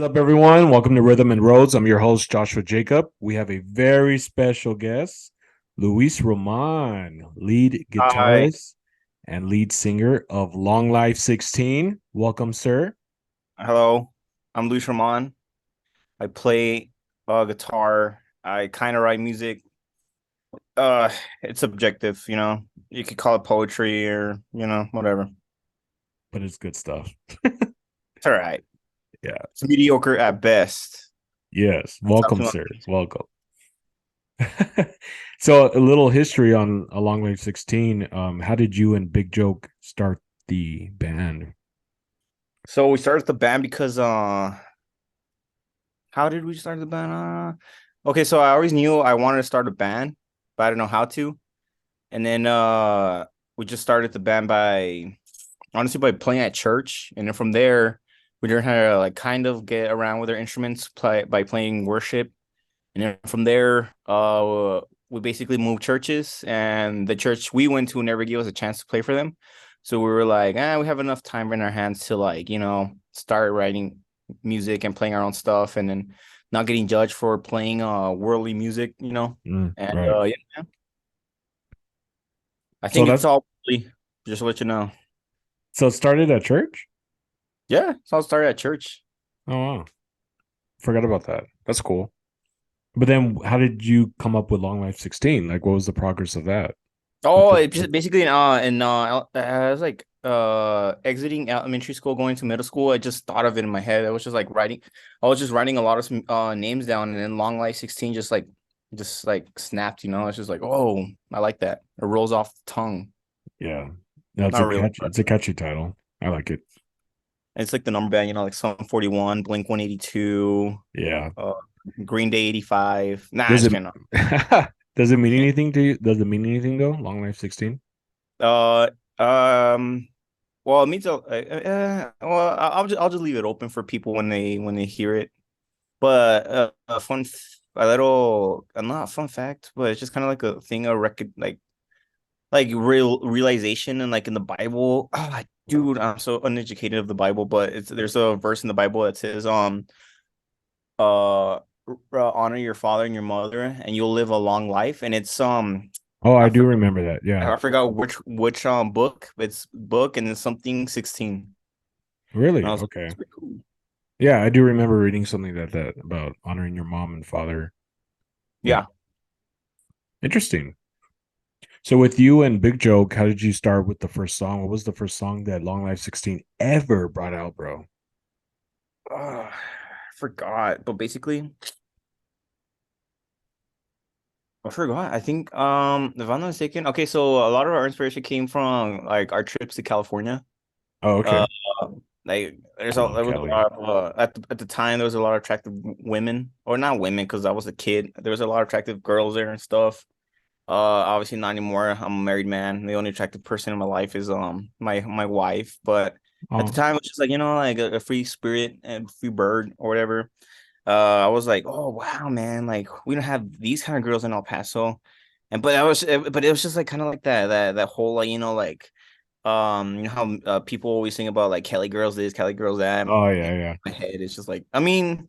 What's up, everyone? Welcome to Rhythm and Roads. I'm your host, Joshua Jacob. We have a very special guest, Luis Roman, lead Hi, guitarist and lead singer of LongLife 16. Welcome, sir. hello. I'm Luis Ramon. I play guitar. I kind of write music. Uh, it's subjective, you know. You could call it poetry or, whatever. But it's good stuff. It's all right. Yeah. It's mediocre at best. Yes. That's not Welcome, too sir. much. Welcome. So, a little history on a LongLife 16. How did you and Big Joke start the band? So we started the band because how did we start the band? Okay, so I always knew I wanted to start a band, but I didn't know how to. And then we just started the band by honestly by playing at church, and then from there we learned how to like kind of get around with our instruments play by playing worship, and then from there we basically moved churches, and the church we went to never gave us a chance to play for them, so we were like, we have enough time in our hands to like start writing music and playing our own stuff, and then not getting judged for playing worldly music, and Right. yeah, I So think it's that's all really, just to let you know. so it started at church? Yeah, it's all started at church. Oh wow. Forgot about that. That's cool. But then how did you come up with Long Life 16? Like what was the progress of that? With Oh, the it just basically I was like exiting elementary school, going to middle school. I just thought of it in my head. I was just like writing. I was just writing a lot of names down, and then Long Life 16 just like snapped. It's just like, oh, I like that. It rolls off the tongue. Yeah. That's Not a really, catchy but it's a catchy title. I like it. it's like the number band. Like Sum 41, Blink 182, Yeah. uh, Green Day 85. Nah, Does just it kidding. does it mean anything to you? Does it mean anything though? Long Life 16? Uh, um. Well, it means well, I'll just leave it open for people when they hear it. But a little, not a fun fact, but it's just kind of like a thing, a record, like real realization, and like in the Bible. Oh, dude, I'm so uneducated of the Bible, but there's a verse in the Bible that says uh honor your father and your mother, and you'll live a long life, and it's Oh, I I do forgot remember that. Yeah. I forgot which book. It's book and it's something 16. And I Really? was like, Okay. that's pretty cool. Yeah, I do remember reading something that about honoring your mom and father. Yeah. Yeah. Interesting. So with you and Big Joke, how did you start with the first song? What was the first song that Long Life 16 ever brought out, bro? I forgot, but basically, I forgot. I think, if I'm not mistaken, okay, so a lot of our inspiration came from like our trips to California. Oh, okay. Uh, like I love there was a Kelly. lot of at the time there was a lot of attractive women, or not women, because I was a kid. There was a lot of attractive girls there and stuff. Obviously not anymore. I'm a married man. The only attractive person in my life is my wife. But at the Oh, time, it was just like like a free spirit and free bird or whatever. I was like, oh wow, man, like we don't have these kind of girls in El Paso. But it was just like kind of like that whole like like how people always think about like Kelly girls this, Kelly girls that. oh In yeah, yeah. my head, it's just like, I mean,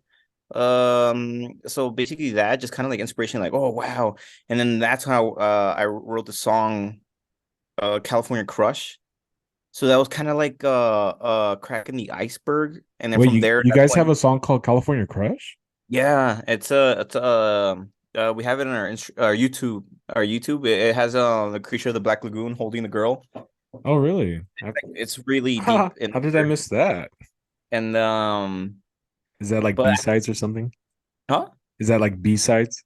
so basically that just kind of like inspiration, like, oh wow. And then that's how I wrote the song California Crush. So that was kind of like cracking the iceberg, and then Wait, from you there, you that's guys have when. a song called California Crush? Yeah, it's we have it in our YouTube. It has the creature of the Black Lagoon holding the girl. Oh, really? It's really deep in How did I there. miss that? And Is that like but B-sides or something? huh? Is that like B-sides?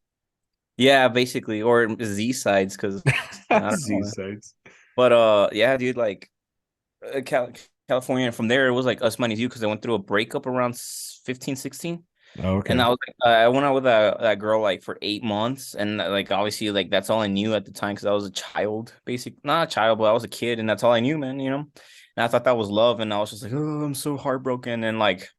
Yeah, basically, or Z sides, because I don't know. Z-sides. But yeah, dude, like California. And from there, it was like us minus you, because I went through a breakup around 15, 16. Oh, And okay. I was like, I went out with that girl like for 8 months, and like obviously like that's all I knew at the time, because I was a child, not a child, but I was a kid, and that's all I knew, man. And I thought that was love, and I was just like, oh, I'm so heartbroken, and like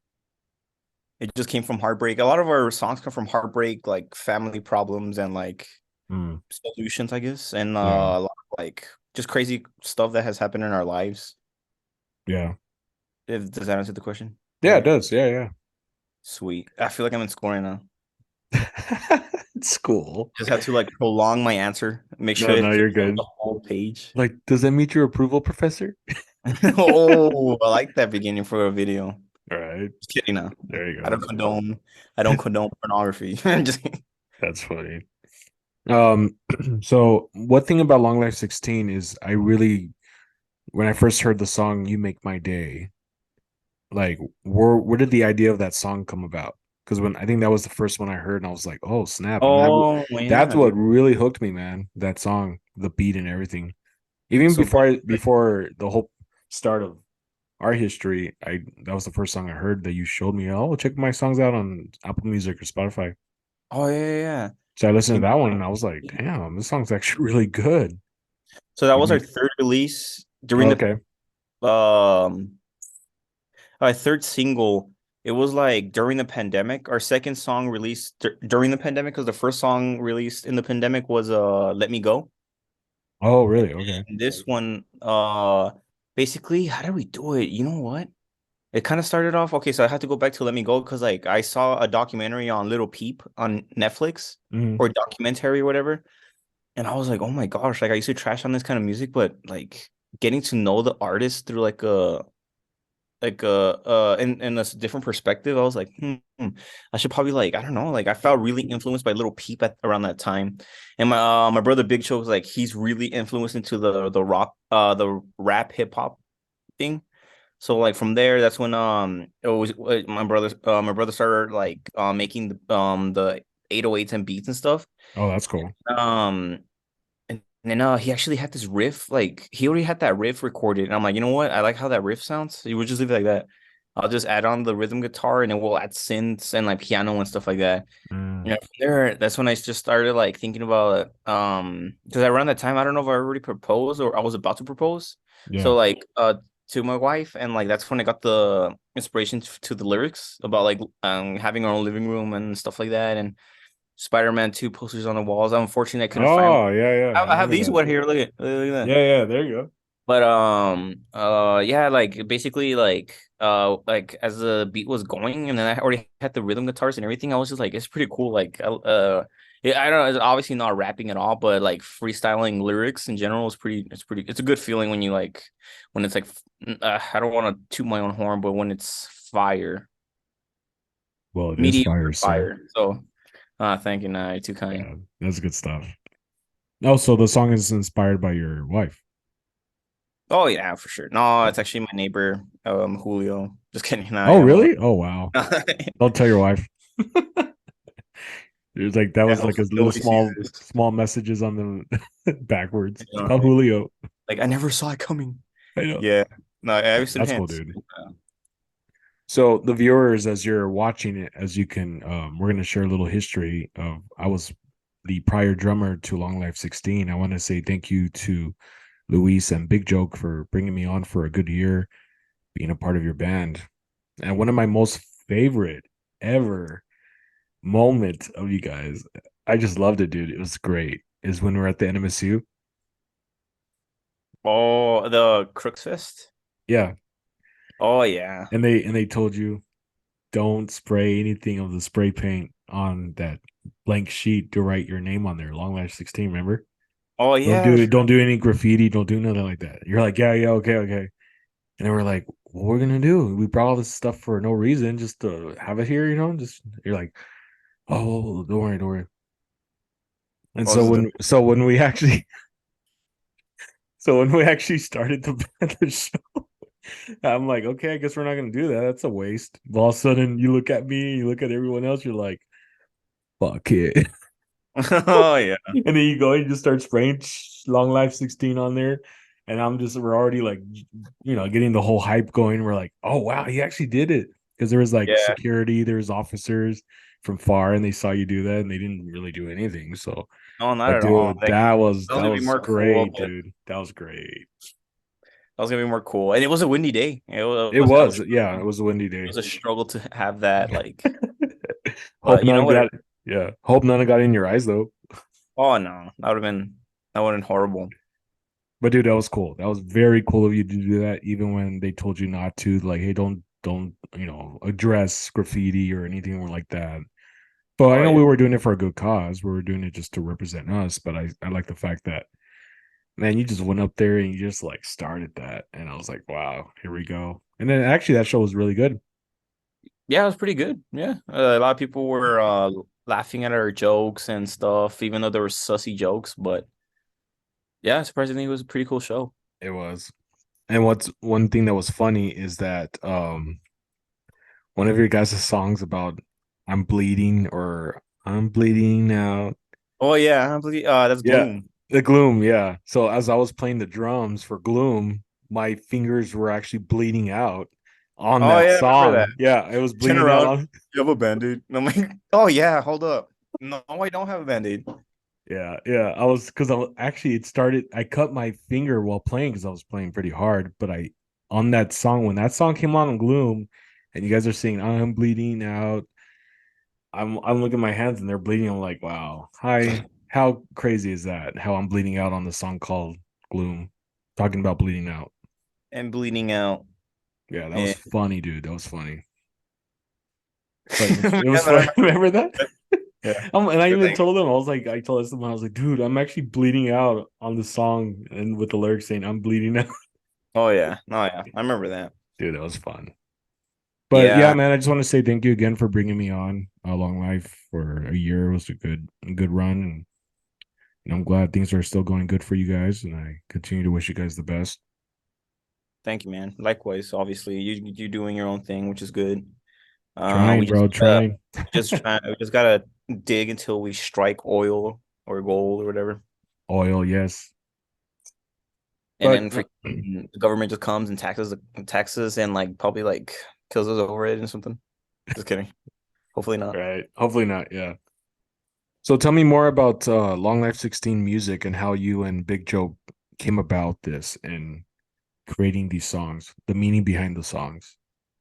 it just came from heartbreak. A lot of our songs come from heartbreak, like family problems and like Mm, solutions, I guess, and yeah. a lot of like just crazy stuff that has happened in our lives. Yeah. If Does that answer the question? Yeah, it does. Yeah, yeah. Sweet. I feel like I'm in school right now. It's cool. Just have to like prolong my answer, make sure No, it no, you're fits up good. the whole page. Like, does that meet your approval, professor? Oh, I like that beginning for a video. All right, Just kidding now. there you I don't go. condone I don't condone pornography. Just kidding. That's funny. Um, so one thing about Long Life 16 is I really, when I first heard the song "You Make My Day," like, where did the idea of that song come about? Because when I think that was the first one I heard, and I was like, "Oh snap!" And Oh that's yeah, what dude. really hooked me, man. That song, the beat and everything. Even So before the whole start of our history, I that was the first song I heard that you showed me. Oh, check my songs out on Apple Music or Spotify. oh yeah, yeah, yeah. So I listened You to that one, know, and I was like, "Damn, this song's actually really good." so that You was our make third release during the okay. um our third single. It was like during the pandemic. Our second song released during the pandemic because the first song released in the pandemic was Let Me Go. Oh, really? Okay. And this one basically how did we do it? You know what? It kind of started off okay, so I had to go back to Let Me Go because like I saw a documentary on Little Peep on Netflix Hmm. or documentary or whatever. And I was like, oh my gosh, like I used to trash on this kind of music, but like getting to know the artist through in a different perspective, I was like, I should probably like, I don't know, like I felt really influenced by Little Peep around that time. And my brother Big Show was like, he's really influenced into the rock, the rap hip hop thing. So like from there, that's when it was my brother started like making the 808s and beats and stuff. Oh, that's cool. Um and then he actually had this riff, like he already had that riff recorded. And I'm like, you know what? I like how that riff sounds. So you would just leave it like that. I'll just add on the rhythm guitar and then we'll add synths and like piano and stuff like that. Mm, You know, from there, that's when I just started like thinking about because around that time, I don't know if I already proposed or I was about to propose. yeah. So like to my wife, and like that's when I got the inspiration to the lyrics about like having our own living room and stuff like that. And Spider-Man 2 posters on the walls. Unfortunately, I couldn't find. Oh, yeah, yeah. I I have remember these that. one here. Look at that. Yeah, yeah. There you go. But yeah, like basically like as the beat was going, and then I already had the rhythm guitars and everything. I was just like, it's pretty cool. Like yeah, I don't know. It's obviously not rapping at all, but like freestyling lyrics in general is pretty. It's a good feeling when you like when it's like I don't want to toot my own horn, but when it's fire, Well, it is fire, mediocre sir. fire. So thank you. Nah, you're too kind. Yeah, that's good stuff. Oh, so the song is inspired by your wife. Oh yeah, for sure. No, it's actually my neighbor, Julio. Just kidding. Nah, Oh, yeah, well, really? Oh, wow. Don't tell your wife. There's like that yeah, was like a little nobody sees small this. small messages on the backwards. You know, Tell Julio. like I never saw it coming. I know. Yeah, no, I used to That's cool, dance. dude. So the viewers, as you're watching it, as you can, we're gonna share a little history of. I was the prior drummer to Long Life 16. I want to say thank you to Luis and Big Joke for bringing me on for a good year, being a part of your band. And one of my most favorite ever moment of you guys, I just loved it, dude. It was great. Is when we're at the NMSU. Oh, the Crooks Fest. Yeah, Oh yeah. and they told you don't spray anything of the spray paint on that blank sheet to write your name on there. Long Life 16, remember? Oh Don't yeah. do it. Don't do any graffiti. Don't do nothing like that. You're like, yeah, yeah, okay, okay. And then we're like, what we're gonna do? We brought all this stuff for no reason, just to have it here, you know. Just you're like, oh, don't worry, don't worry. And Oh, this is the so when we actually so when we actually started the show, I'm like, okay, I guess we're not gonna do that. That's a waste. But all of a sudden, you look at me, you look at everyone else, you're like, fuck it. Oh yeah. And then you go and just start spraying Long Life 16 on there. And we're already like, getting the whole hype going. We're like, oh, wow, he actually did it. Because there was like Yeah. security, there was officers from far, and they saw you do that and they didn't really do anything. So, No, not but at all. dude, Like that was that gonna be was more cool, great, but dude. That was great. that was gonna be more cool. And it was a windy day. It was, yeah, it was a windy it day. was a struggle to have that like, Hope but you know none what? got, yeah, hope none got in your eyes though. Oh no, that would have been horrible. But dude, that was cool. That was very cool of you to do that, even when they told you not to. Like, hey, don't address graffiti or anything like that. But I Oh know yeah. we were doing it for a good cause. We were doing it just to represent us. But I like the fact that, man, you just went up there and you just like started that, and I was like, wow, here we go. And then actually that show was really good. Yeah, it was pretty good. Yeah. A lot of people were laughing at our jokes and stuff, even though there were sussy jokes. But yeah, surprisingly, it was a pretty cool show. It was. And what's one thing that was funny is that one of your guys' songs about I'm bleeding or I'm bleeding out. Oh yeah, I believe that's Yeah, Gloom. the gloom, yeah. So as I was playing the drums for Gloom, my fingers were actually bleeding out on Oh that yeah, I remember that. song. Yeah, it was Turn bleeding out around. on. You have a band-aid. And I'm like, oh yeah, hold up. No, I don't have a band-aid. Yeah, yeah. I was because I was actually it started. I cut my finger while playing because I was playing pretty hard. But I on that song when that song came on in Gloom, and you guys are singing "I'm bleeding out." I'm looking at my hands and they're bleeding. I'm like, wow, hi. How crazy is that? How I'm bleeding out on the song called Gloom, talking about bleeding out. And bleeding out. Yeah, that was And funny, dude. That was funny. But yeah, it was but I funny. remember Remember that? that. Yeah. And I You're even like, told him, I told someone, I was like, dude, I'm actually bleeding out on the song and with the lyrics saying I'm bleeding out. oh yeah. Oh yeah. I remember that. Dude, that was fun. But yeah, Yeah. man, I just want to say thank you again for bringing me on Long Life for a year. It was a good run. And I'm glad things are still going good for you guys. And I continue to wish you guys the best. Thank you, man. Likewise, obviously, you doing your own thing, which is good. Trying, We bro, trying. we just gotta dig until we strike oil or gold or whatever, Oil, yes. and But then freaking the government just comes and taxes and like probably like kills us over it and something. Just kidding. Hopefully not. right. Hopefully not. Yeah. So tell me more about Long Life 16 music and how you and Big Joe came about this and creating these songs, the meaning behind the songs.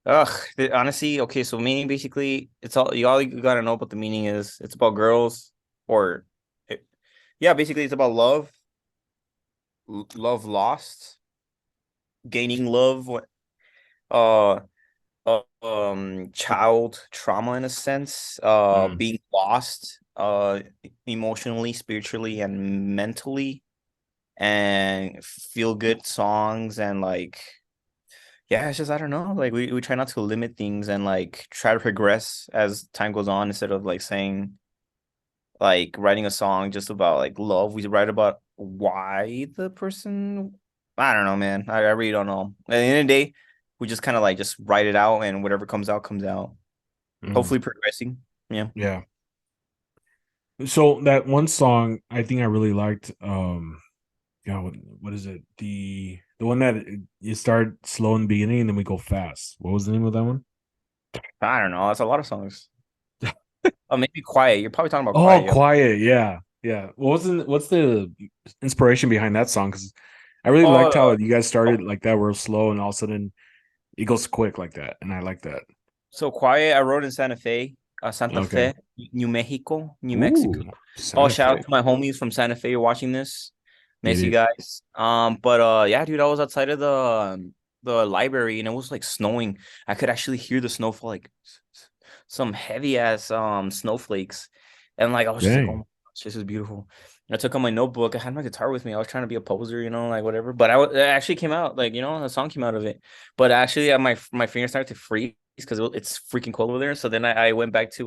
Honestly, okay. So meaning basically, it's all you gotta know about the meaning is it's about girls or, it, yeah, basically it's about love, love lost, gaining love, uh child trauma in a sense, Mm, being lost emotionally, spiritually, and mentally, and feel good songs, and like, yeah, it's just, I don't know, like we try not to limit things and like try to progress as time goes on, instead of like saying, like writing a song just about like love. We write about why the person, I don't know, man. I really don't know. At the end of the day, we just kind of like just write it out, and whatever comes out comes out. mm, Hopefully progressing. Yeah. yeah. So that one song I think I really liked. Yeah, what is it? The one that you start slow in the beginning and then we go fast. What was the name of that one? I don't know. That's a lot of songs. Oh, maybe Quiet. You're probably talking about Oh, Quiet. Yep. Quiet. Yeah, yeah. What's the inspiration behind that song? Because I really liked how Oh, you guys oh, started like that, real slow, and all of a sudden it goes quick like that, and I like that. so Quiet, I wrote in Santa Okay. Fe, New Mexico, New Mexico. Ooh, Oh, Santa shout out Fe. to my homies from Santa Fe watching this. Get Miss you it? guys. But yeah, dude, I was outside of the library, and it was like snowing. I could actually hear the snowfall, like some heavy ass snowflakes. And like I was just like, oh my Dang. gosh, this is beautiful. I took out my notebook. I had my guitar with me. I was trying to be a poser, like whatever. But it actually came out, like, a song came out of it. But actually, my fingers started to freeze because it's freaking cold over there. So then I went back to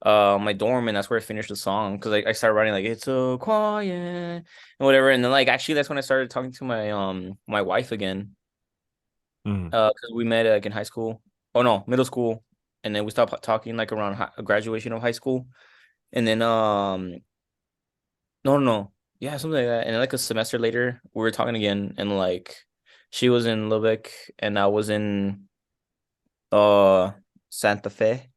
my dorm, and that's where I finished the song, because I started writing like it's so quiet and whatever. And then like actually that's when I started talking to my wife again, Mm. because we met like in high school. Oh no, middle school. And then we stopped talking like around graduation of high school. And then no, no, no, yeah, something like that. And then like a semester later we were talking again, and like she was in Lubbock and I was in uh Santa Fe.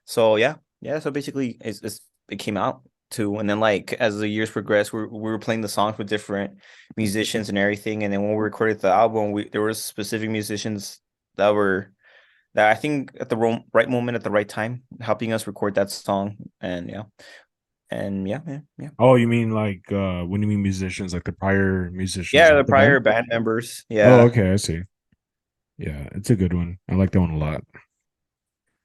So yeah, yeah. So basically, it came out too, and then like as the years progressed, we were playing the songs with different musicians and everything. And then when we recorded the album, we there were specific musicians that were that I think at the right moment at the right time, helping us record that song. And yeah, yeah. Oh, you mean like when you mean musicians, like the prior musicians Yeah, of the the band? prior band members. Oh, Yeah. okay, I see. Yeah, it's a good one. I like that one a lot.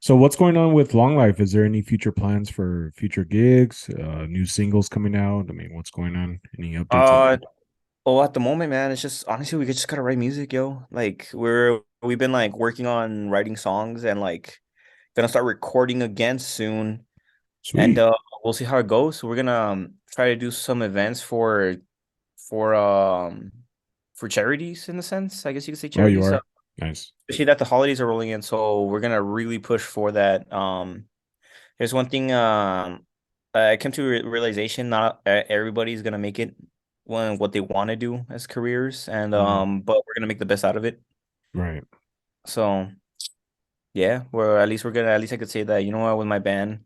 So what's going on with Long Life? Is there any future plans for future gigs, new singles coming out? I mean, what's going on? Any updates on Uh, that? oh, at the moment, man, it's just honestly we just gotta write music, yo. Like we've been like working on writing songs and like gonna start recording again soon. And Sweet. we'll see how it goes. So we're gonna try to do some events for um for charities in the sense. I guess you could say Oh, you charities. are? Nice. Especially that the holidays are rolling in, so we're gonna really push for that. There's one thing I came to realization not everybody's gonna make it when what they want to do as careers, and Mm, but we're gonna make the best out of it. right. So yeah, at least I could say that, you know what, with my band.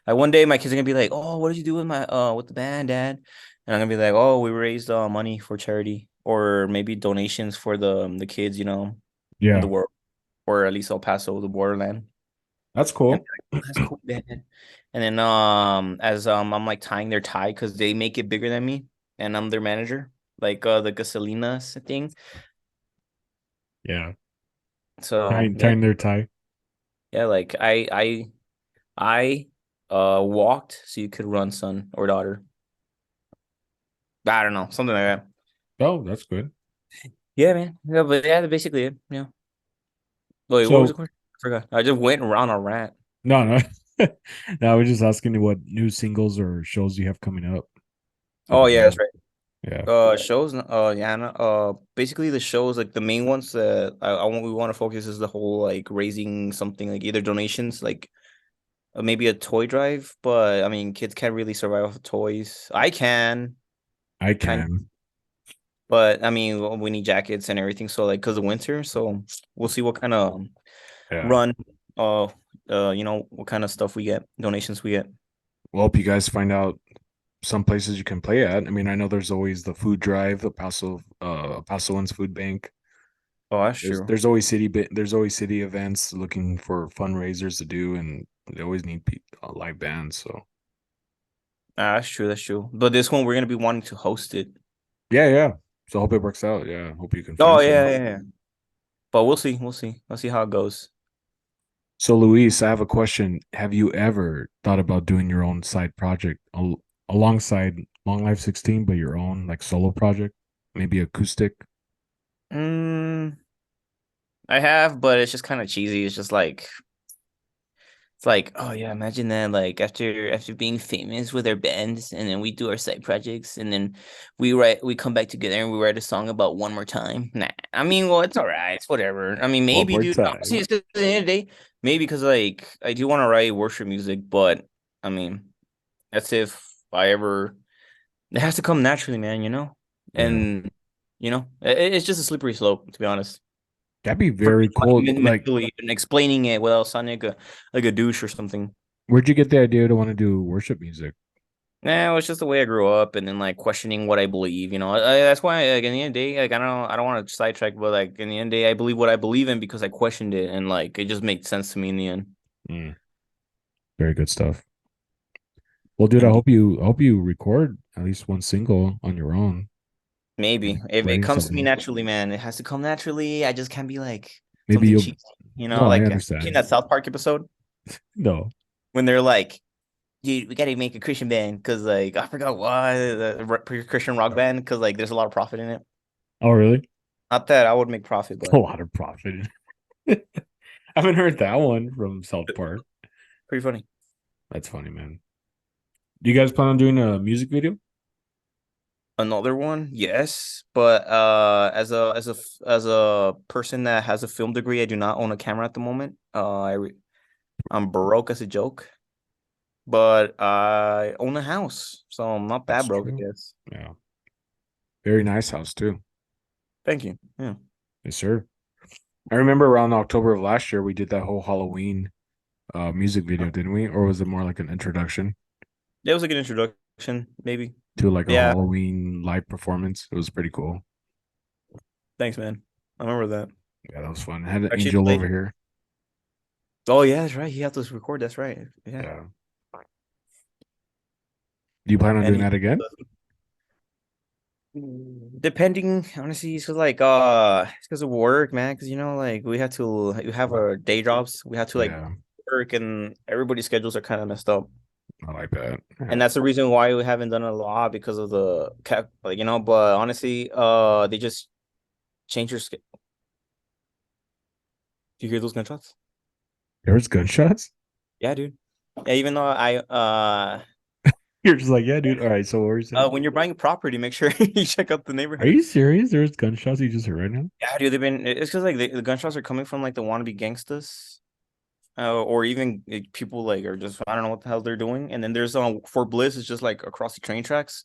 Like one day my kids are gonna be like, "Oh, what did you do with my with the band, Dad?" And I'm gonna be like, "Oh, we raised money for charity or maybe donations for the kids, you know, in the Yeah, world, or at least El Paso, the borderland." that's And cool. they're like, "Oh, that's cool, Dad." And then as I'm like tying their tie because they make it bigger than me and I'm their manager, like the Gasolinas thing. Yeah. So Tying, yeah, tying their tie. yeah, like I walked so you could run, son or daughter. I don't know, something like that. Oh, that's good. Yeah, man. Yeah, but yeah, that's basically it. Yeah. Wait, what was the So, question? I forgot. I just went around a rant. no, no. No, I was just asking you what new singles or shows you have coming up for the Oh yeah, that's band. right. Yeah. Shows. Yeah. No, basically the shows, like the main ones that we want to focus is the whole like raising something, like either donations, like maybe a toy drive. But I mean, kids can't really survive off of toys. I can I kind. can. But I mean, we need jackets and everything. So like, cause of winter, so we'll see what kind of Yeah. run, what kind of stuff we get, donations we get. Well, hope you guys find out some places you can play at. I mean, I know there's always the food drive, the Pasoans Food Bank. Oh, that's There's true. there's always there's always city events looking for fundraisers to do, and they always need live bands. So Ah, that's true. That's true. But this one, we're gonna be wanting to host it. yeah, yeah. So I hope it works out. Yeah, hope you can Oh find yeah, some. yeah, yeah. But we'll see. We'll see. Let's see how it goes. So Luis, I have a question. Have you ever thought about doing your own side project alongside Long Life 16, but your own like solo project, maybe acoustic? Mm, I have, but it's just kind of cheesy. It's just like it's like, oh yeah, imagine that. Like after being famous with our bands, and then we do our side projects, and then we come back together and we write a song about one more time. Nah, I mean, well, it's all right. It's whatever. I mean, One maybe, more dude. Honestly, time. it's 'cause at the end of the day, maybe because like I do want to write worship music, but I mean, that's if I ever. It has to come naturally, man. You know, Yeah, and it's just a slippery slope, to be honest. that'd be For very cool. Like, mentally and explaining it without sounding like a douche or something. where'd you get the idea to want to do worship music? Nah, it was just the way I grew up, and then like questioning what I believe. That's why, like, in the end of the day, like I don't want to sidetrack, but like in the end of the day, I believe what I believe in because I questioned it, and like it just made sense to me in the end. Mm, very good stuff. Well, dude, Indeed, I hope you record at least one single on your own, maybe if it writing comes to me something. naturally, man, it has to come naturally. I just can't be like Maybe something you'll. cheesy, No, I like have you seen understand. that South Park episode No. when they're like, dude, we gotta make a Christian band because like I forgot why Christian rock band because like there's a lot of profit in it. Oh, really? Not that I would make profit, A but lot of profit. I haven't heard that one from South Park. pretty funny. That's funny, man. Do you guys plan on doing a music video? Another one, yes, but as a person that has a film degree, I do not own a camera at the moment. I'm broke as a joke, but I own a house, so I'm not that That's broke, I true. guess. Yeah. Very nice house too. Thank you. Yeah, Yes, sir. I remember around October of last year we did that whole Halloween music video, didn't we? Or was it more like an introduction that was a good introduction, maybe. to like a Yeah, Halloween live performance? It was pretty cool. thanks, man. I remember that. Yeah, that was fun. I had an Actually, angel over like, here. oh yeah, that's right. He had to record. That's right. Yeah, Yeah. Do you plan on and doing that again? Depending, honestly, it's 'cause, like it's because of work, man. Because like we have our day jobs. We have to like Yeah, work, and everybody's schedules are kind of messed up. I like that. And Yeah. that's the reason why we haven't done a lot because of the cap, like But honestly, they just change your. Do you hear those gunshots? There's gunshots. Yeah, dude. Yeah, even though You're just like, yeah, dude. All right. So what were you saying? when you're buying a property, make sure you check out the Are neighborhood. you serious? There's gunshots you just heard right now. Yeah, dude, they've been. It's because like the gunshots are coming from like the wannabe gangsters, or even people like are just I don't know what the hell they're doing. And then there's Fort Bliss is just like across the train tracks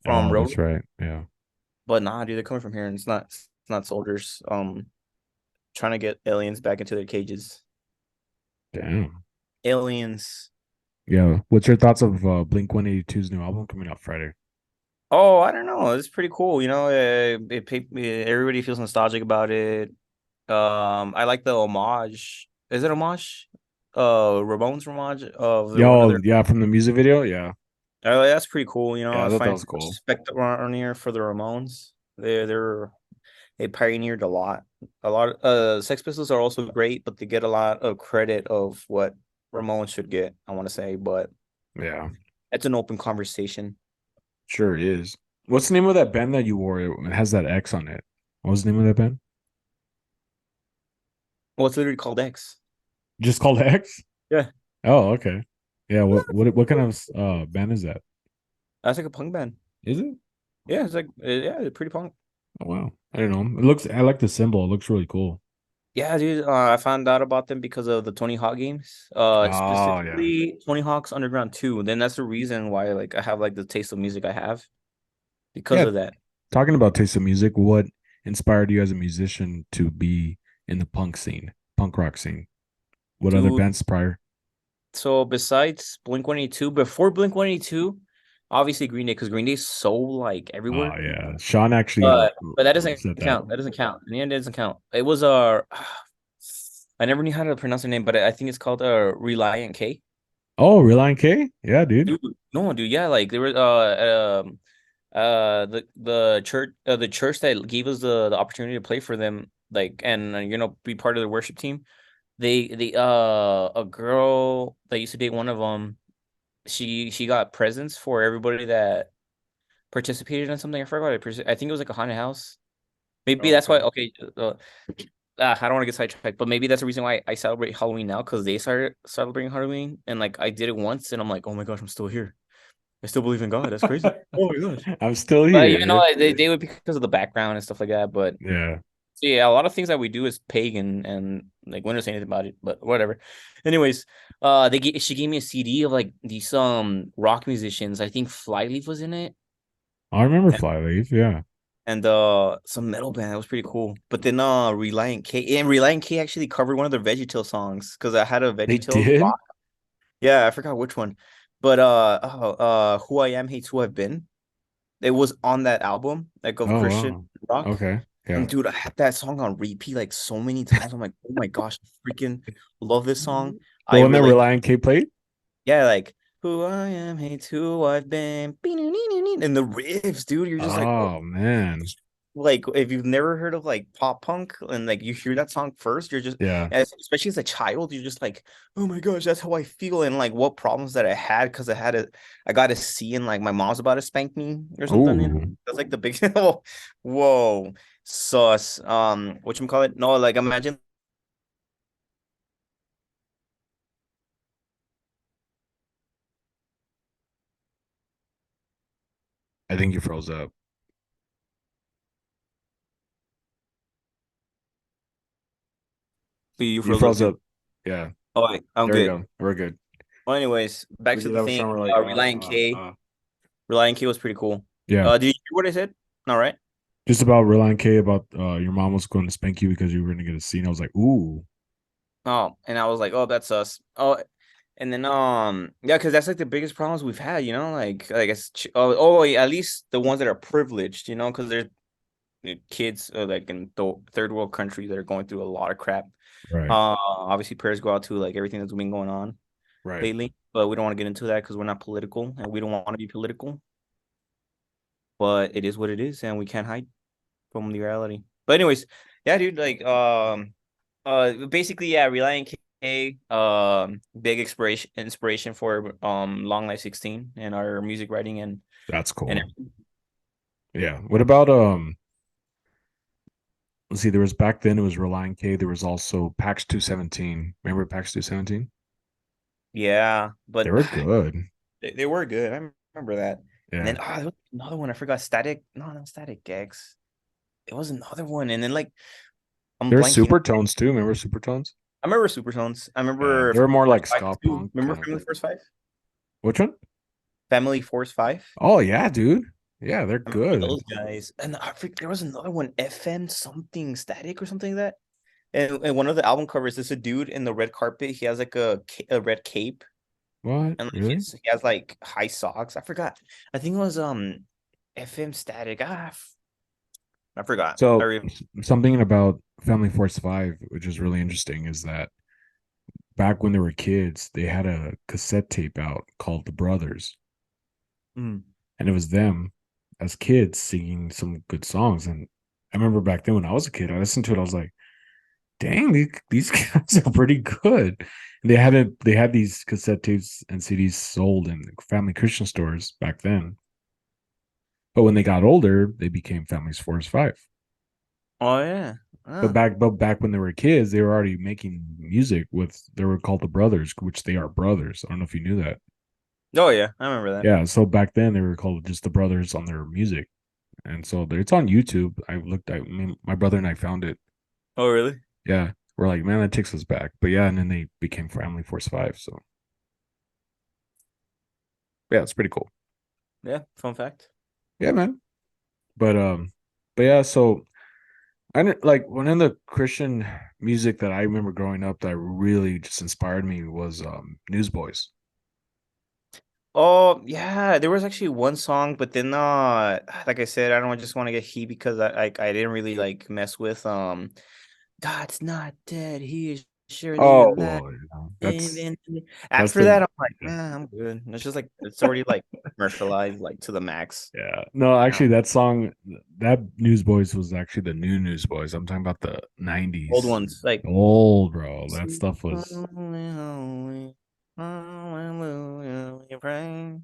from Oh, that's road, right. Yeah. but nah, dude, they're coming from here, and it's not soldiers trying to get aliens back into their cages. Damn. Aliens. Yeah. What's your thoughts of Blink 182's new album coming out Friday? Oh, I don't know. It's pretty cool. Everybody feels nostalgic about it. I like the homage. Is it homage? Ramones homage of one of Yo, their. yeah, from the music video. Yeah. That's pretty cool. Yeah, I I thought that find was some cool. respect around here for the Ramones. They pioneered a lot. A lot. Sex Pistols are also great, but they get a lot of credit of what Ramones should get. I want to say, but Yeah, it's an open conversation. sure is. What's the name of that band that you wore? It has that X on it. What was the name of that band? Well, it's literally called X. Just called X? Yeah, Oh, okay. Yeah, what kind of band is that? that's like a punk band. Is it? Yeah, it's like yeah, it's pretty punk. Oh wow. I don't know. It looks I like the symbol. It looks really cool. Yeah, dude. I found out about them because of the Tony Hawk games. Oh yeah. Specifically Tony Hawk's Underground 2. Then that's the reason why like I have like the taste of music I have because Yeah, of that. talking about taste of music, what inspired you as a musician to be in the punk scene, punk rock scene? What other Dude, bands prior? so besides Blink 182, before Blink 182, obviously Green Day, because Green Day's so like Oh everywhere. yeah. Sean actually But that doesn't said that. count. That doesn't count. In the end, it doesn't count. It was I never knew how to pronounce the name, but I think it's called Reliant K. Oh, Reliant K? Yeah, dude. Dude, no, dude, yeah, like there was the church that gave us the opportunity to play for them, like and be part of the worship team. They a girl that used to date one of them, she got presents for everybody that participated in something. I forgot I think it was like a haunted house. Maybe Oh, that's why. okay. Okay, I don't want to get sidetracked, but maybe that's the reason why I celebrate Halloween now because they started celebrating Halloween, and like I did it once, and I'm like, oh my gosh, I'm still here. I still believe in God. That's crazy. Oh my gosh. I'm still But even though here. they would because of the background and stuff like that, but Yeah. so yeah, a lot of things that we do is pagan, and like we don't say anything about it, but whatever. Anyways, she gave me a CD of like these rock musicians. I think Flyleaf was in it, I remember Flyleaf. Yeah. and some metal band that was pretty cool. But then Reliant K actually covered one of their VeggieTale songs because I had a They VeggieTales did? rock. Yeah, I forgot which one, but Who I Am Hates Who I've Been. It was on that album, like of Oh, Christian wow. rock. Okay. And Yeah. dude, I had that song on repeat like so many times. I'm like, oh my gosh, I freaking love this song. The I one that relate. Reliant K played? Yeah, like who I am hates who I've been. And the riffs, dude, you're just like, oh, Oh, man. like if you've never heard of like pop punk and like you hear that song first, you're just Yeah. especially as a child, you're just like, oh my gosh, that's how I feel. And like what problems that I had because I got a C and like my mom's about to spank me or something. Oh, That's like the big whoa, sus. Whatchamacallit? No, like imagine. I think you froze up. You You froze up froze too. up. Yeah. Oh, wait, I'm There we good. go. We're good. Well, anyways, back We to did the that with thing. someone like, Reliant K. Reliant K was pretty cool. yeah. Did you hear what I said? All right. Just about Reliant K about your mom was going to spank you because you were going to get a scene. I was like, ooh. Oh, and I was like, oh, that's us. Oh, and then yeah, because that's like the biggest problems we've had, like it's yeah, at least the ones that are privileged, because there's kids like in third world countries that are going through a lot of crap. Right. Obviously prayers go out to like everything that's been going on Right. lately, but we don't want to get into that because we're not political and we don't want to be political. but it is what it is, and we can't hide from the reality. But anyways, yeah, dude, like basically, yeah, Reliant K, big inspiration for Long Life 16 and our music writing That's and cool. Yeah. What about let's see, there was back then it was Reliant K. There was also PAX 217. Remember PAX 217? yeah, They but were good. they were good. I remember that. And Yeah. then there was another one I forgot. Static, no, not Static Gex. It was another one, and then like I'm There were blanking. Supertones too. Remember Supertones? I remember Supertones. I Yeah. remember They were more Force like Five ska too. punk Remember kind of. Family Force Five? Which one? Family Force Five. Oh yeah, dude. Yeah, they're I remember good. those guys. And I think there was another one, FM something Static or something like that. And one of the album covers is a dude in the red carpet. He has like a red cape What? and like Really? he has like high socks. I forgot. I think it was FM Static. I forgot. So something about Family Force 5, which is really interesting, is that back when they were kids, they had a cassette tape out called The Brothers, Mm. and it was them as kids singing some good songs. And I remember back then when I was a kid, I listened to it. I was like, "Dang, these guys are pretty good." And they had these cassette tapes and CDs sold in family Christian stores back then. But when they got older, they became Family's Force 5. Oh yeah. Ah. But back when they were kids, they were already making music with they were called the Brothers, which they are brothers. I don't know if you knew that. Oh yeah, I remember that. Yeah, so back then they were called just the Brothers on their music, and so it's on YouTube. I mean, my brother and I found it. Oh really? Yeah, we're like, man, that takes us back. But yeah, and then they became Family Force 5. So yeah, it's pretty cool. Yeah, fun fact. Yeah, man. But but yeah, so like one of the Christian music that I remember growing up that really just inspired me was Newsboys. Oh yeah, there was actually one song, but then like I said, I don't just want to get heat because I didn't really like mess with God's not dead, he is surely Oh, alive. well, you know, that's After the that, I'm like, yeah. I'm good. It's just like it's already like commercialized like to the max. Yeah. No, Yeah. actually, that song, that Newsboys was actually the new Newsboys. I'm talking about the Old 90s. ones like Old, bro. That stuff was. Hallelujah, we pray.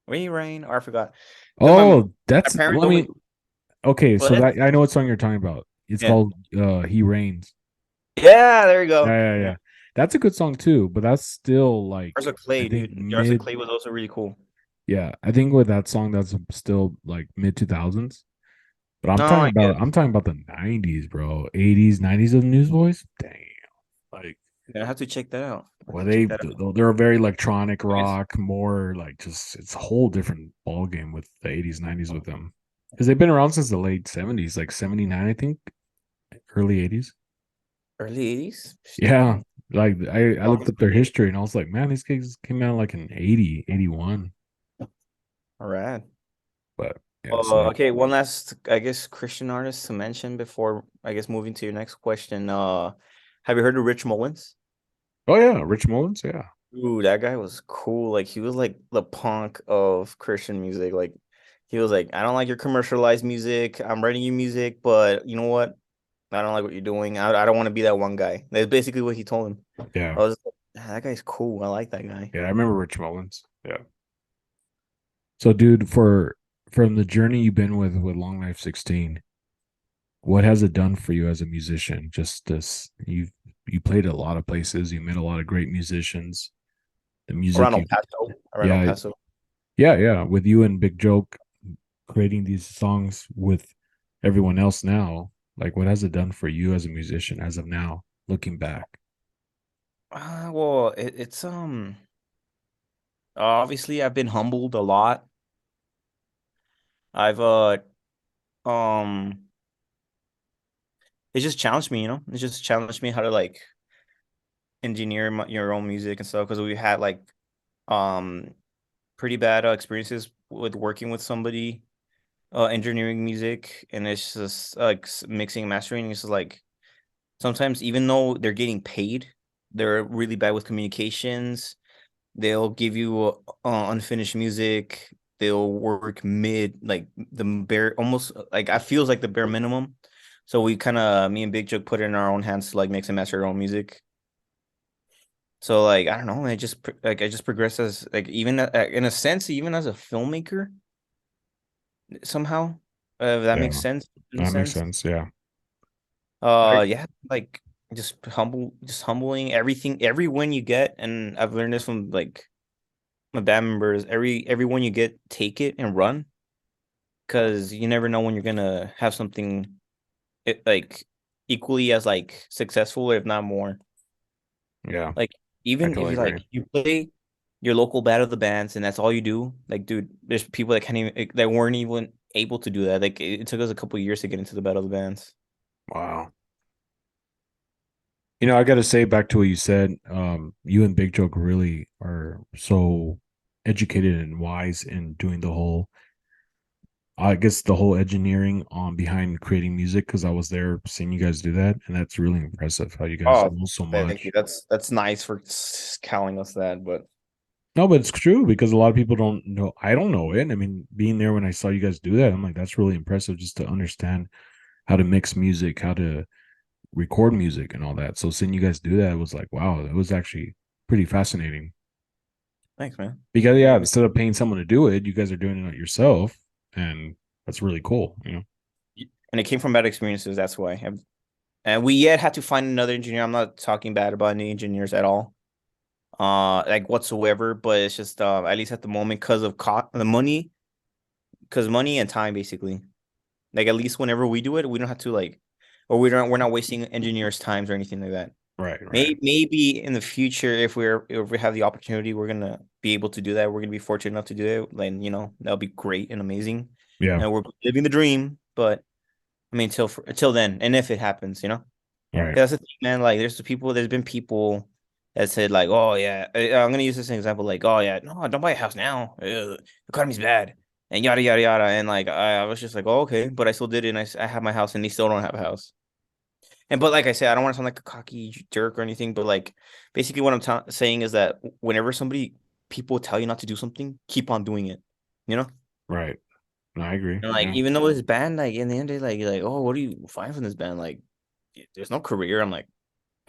We reign. Or I forgot. Because Oh, my that's, parents let always me, okay. So what? that, I know what song you're talking about. It's Yeah. called He Reigns. Yeah, there you go. Yeah, yeah, Yeah. yeah. That's a good song too, but that's still like, Jars of I Clay, think dude. Jars of mid, Clay was also really cool. yeah, I think with that song, that's still like mid 2000s. But No, I get it. I'm talking about the 90s, bro. 80s, 90s of Newsboys. Damn. Like, Yeah, I have to check that out. I have well, to check that out. they're a very electronic Yes. rock, more like just it's a whole different ball game with the 80s, 90s with them. Because they've been around since the late 70s, like 79, I think, early 80s. Early 80s? Yeah. Like I looked Longest up their believe. history and I was like, man, these guys came out like in 80, 81. All right. But yeah, so that Okay, one last, I guess, Christian artist to mention before I guess moving to your next question. Have you heard of Rich Mullins? oh yeah, Rich Mullins, yeah. Ooh, that guy was cool. Like he was like the punk of Christian music. Like he was like, I don't like your commercialized music. I'm writing you music, but you know what? I don't like what you're doing. I don't want to be that one guy. That's basically what he told him. Yeah. I was like, "Ah, that guy's cool. I like that guy." Yeah, I remember Rich Mullins. Yeah. So dude, for from the journey you've been with Long Life 16, what has it done for you as a musician? Just this, you played a lot of places, you met a lot of great musicians. The Around music El you, Paso. Around El yeah, Paso. yeah. With you and Big Joke creating these songs with everyone else now, like what has it done for you as a musician as of now, looking back? Well, it's obviously I've been humbled a lot. I've um it just challenged me, you know. It just challenged me how to like engineer your own music and stuff because we had like um pretty bad experiences with working with somebody engineering music, and it's just like mixing and mastering. It's just like sometimes even though they're getting paid, they're really bad with communications. They'll give you unfinished music. they'll work mid like the bare almost like I feels like the bare minimum. So we kind of me and Big Jug put it in our own hands to like mix and master our own music. So like I don't know, like I just progressed as like even in a sense even as a filmmaker somehow. If that Yeah, makes sense in a that makes sense. sense. Yeah. I, Yeah, like just humbling everything, every win you get, and I've learned this from like my band members. Every win you get, take it and run, because you never know when you're gonna have something like equally as like successful, if not more. yeah, Like I even if totally you agree. like you play your local battle of the bands and that's all you do, like dude, there's people that can't even that weren't even able to do that. Like it took us a couple years to get into the battle of the bands. Wow. I got to say back to what you said. You and Big Joke really are so educated and wise in doing the whole, I guess, the whole engineering on behind creating music because I was there seeing you guys do that, and that's really impressive how you guys Oh, know so thank you. much. That's nice for telling us that, but No, but it's true because a lot of people don't know. I don't know it. I mean, being there when I saw you guys do that, I'm like, that's really impressive just to understand how to mix music, how to record music, and all that. So seeing you guys do that, it was like, wow, it was actually pretty fascinating. thanks, man. Because Yeah, yeah, I mean, instead of paying someone to do it, you guys are doing it yourself, and that's really cool. and it came from bad experiences. That's why. And we yet had to find another engineer. I'm not talking bad about any engineers at all, like whatsoever. But it's just at least at the moment, because of the money, because money and time, basically. Like at least whenever we do it, we don't have to like, or we're not wasting engineers' times or anything like that. Right, right. Maybe in the future, if we have the opportunity, we're gonna be able to do that. We're gonna be fortunate enough to do it. Like that'll be great and amazing, Yeah, and we're living the dream. But I mean, till then, and if it happens, 'cause right, that's the thing, man. Like, there's been people that said like, oh yeah, I'm gonna use this example, like, oh yeah, no, don't buy a house now. The economy's bad, and yada yada yada, and like I was just like, oh okay, but I still did it, and I have my house, and they still don't have a house. And but like I said, I don't want to sound like a cocky jerk or anything, but like basically what I'm saying is that whenever people tell you not to do something, keep on doing it, you know? right. No, I agree. And like Yeah, even though this band, like in the end of the day, like you're like, oh, what do you find from this band? Like, there's no career. I'm like,